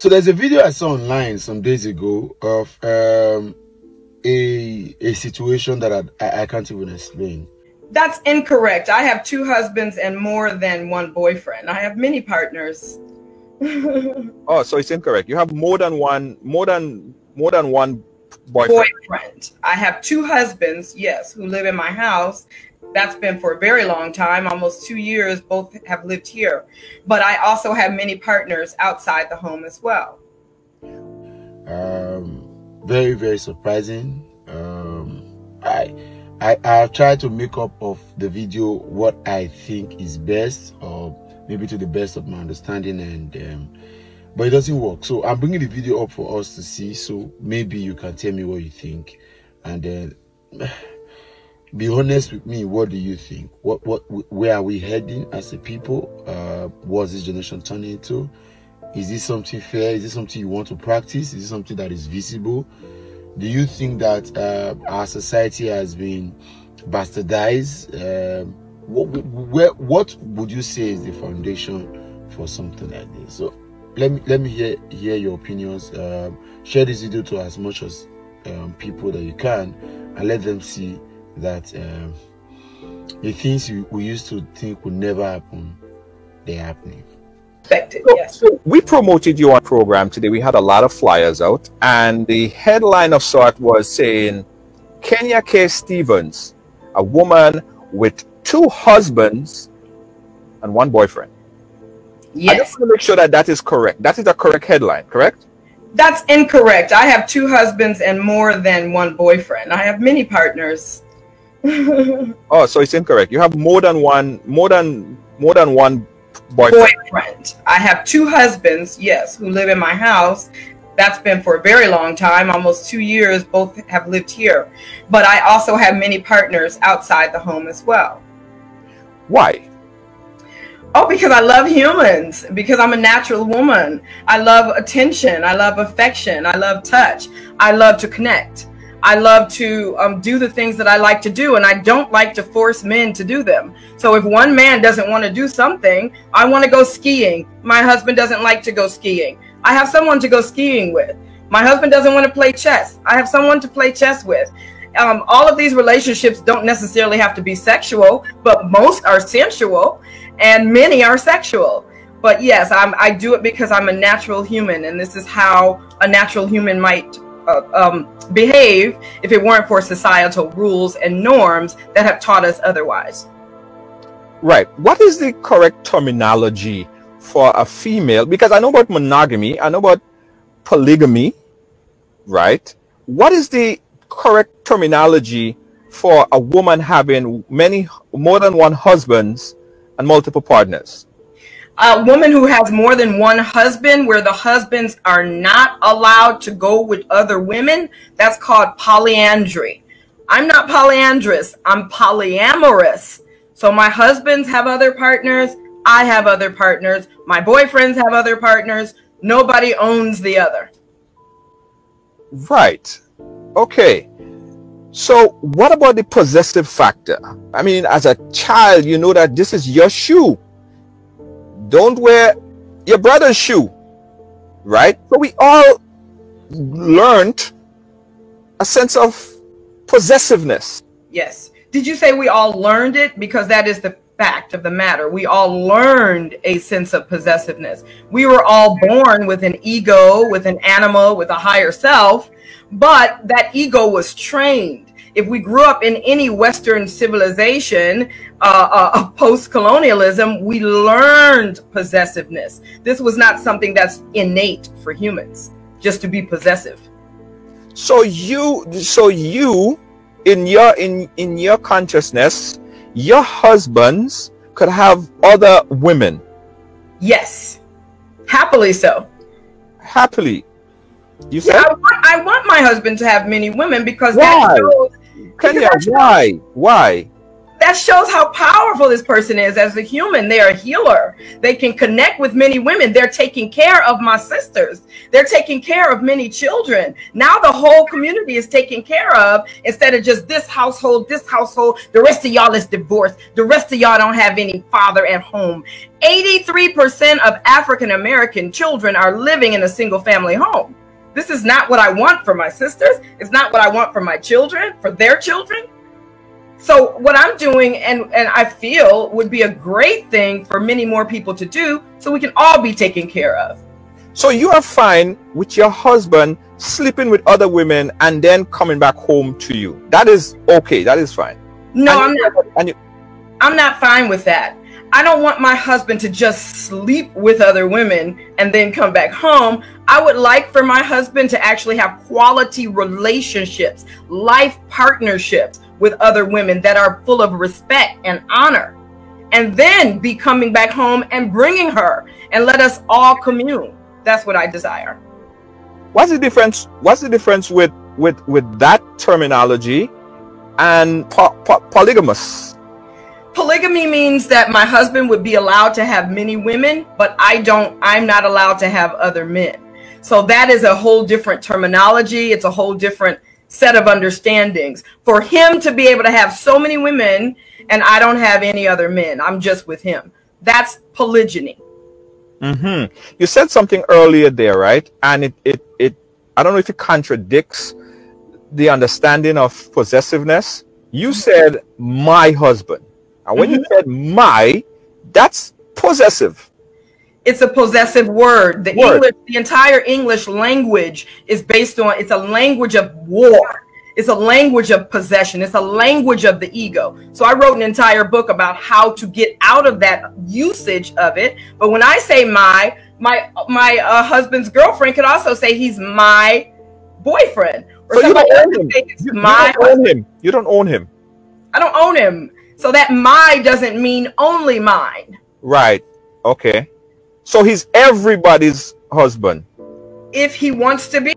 So there's a video I saw online some days ago of a situation that I can't even explain. That's incorrect. I have 2 husbands and more than 1 boyfriend. I have many partners. Oh, so it's incorrect. You have more than one boyfriend. I have 2 husbands, yes, who live in my house. That's been for a very long time, almost 2 years. Both have lived here. But I also have many partners outside the home as well. Very, very surprising. I've tried to make up of the video what I think is best, or maybe to the best of my understanding, and but it doesn't work. So I'm bringing the video up for us to see, so maybe you can tell me what you think, and then be honest with me. What do you think? Where are we heading as a people? What's this generation turning into? Is this something fair? Is this something you want to practice? Is this something that is visible? Do you think that our society has been bastardized? What would you say is the foundation for something like this? So let me hear your opinions. Share this video to as much as people that you can, and let them see that the things we used to think would never happen, they're happening. Yes. So we promoted you on program today. We had a lot of flyers out, and the headline of sort was saying Kenya K. Stevens, a woman with 2 husbands and 1 boyfriend. Yes. I just want to make sure that that is correct. That is the correct headline, correct? That's incorrect. I have 2 husbands and more than 1 boyfriend. I have many partners. Oh, so it's incorrect. You have more than one boyfriend. I have 2 husbands, yes, who live in my house. That's been for a very long time, almost 2 years. Both have lived here. But I also have many partners outside the home as well. Why? Oh, because I love humans, because I'm a natural woman. I love attention. I love affection. I love touch. I love to connect. I love to do the things that I like to do, and I don't like to force men to do them. So if one man doesn't want to do something, I want to go skiing. My husband doesn't like to go skiing. I have someone to go skiing with. My husband doesn't want to play chess. I have someone to play chess with. All of these relationships don't necessarily have to be sexual, but most are sensual, and many are sexual. But yes, I do it because I'm a natural human, and this is how a natural human might behave if it weren't for societal rules and norms that have taught us otherwise. Right. What is the correct terminology for a female? Because I know about monogamy, I know about polygamy, right? What is the correct terminology for a woman having more than 1 husbands and multiple partners? A woman who has more than 1 husband, where the husbands are not allowed to go with other women, that's called polyandry. I'm not polyandrous, I'm polyamorous. So my husbands have other partners, I have other partners, my boyfriends have other partners, nobody owns the other. Right. Okay. So what about the possessive factor? I mean, as a child, you know that this is your shoe. Don't wear your brother's shoe, right? So we all learned a sense of possessiveness. Yes. Did you say we all learned it? Because that is the fact of the matter. We all learned a sense of possessiveness. We were all born with an ego, with an animal, with a higher self, but that ego was trained. If we grew up in any Western civilization, post-colonialism, we learned possessiveness. This was not something that's innate for humans, just to be possessive. So you in your consciousness, your husbands could have other women. Yes, happily so. Happily, you said? Yeah, I want my husband to have many women because why? that shows. Kenya, why? that shows how powerful this person is as a human. They're a healer. They can connect with many women. They're taking care of my sisters. They're taking care of many children. Now the whole community is taken care of instead of just this household. The rest of y'all is divorced. The rest of y'all don't have any father at home. 83% of African American children are living in a single family home. This is not what I want for my sisters. It's not what I want for my children, for their children. So what I'm doing, and I feel would be a great thing for many more people to do, so we can all be taken care of. So you are fine with your husband sleeping with other women and then coming back home to you. That is okay. That is fine. No, I'm not fine with that. I don't want my husband to just sleep with other women and then come back home. I would like for my husband to actually have quality relationships, life partnerships with other women that are full of respect and honor, and then be coming back home and bringing her and let us all commune. That's what I desire. What's the difference? What's the difference with that terminology and polygamous? Polygamy means that my husband would be allowed to have many women, but I'm not allowed to have other men. So that is a whole different terminology. It's a whole different set of understandings. For him to be able to have so many women and I don't have any other men, I'm just with him. That's polygyny. Mm-hmm. You said something earlier there, right? And it I don't know if it contradicts the understanding of possessiveness. You said my husband. And when you said my, that's possessive. It's a possessive word. The entire English language is based on, it's a language of war. It's a language of possession. It's a language of the ego. So I wrote an entire book about how to get out of that usage of it. But when I say my husband's girlfriend could also say he's my boyfriend. Or so you don't own him. You don't own him. I don't own him. So that my doesn't mean only mine. Right. Okay. So he's everybody's husband. If he wants to be.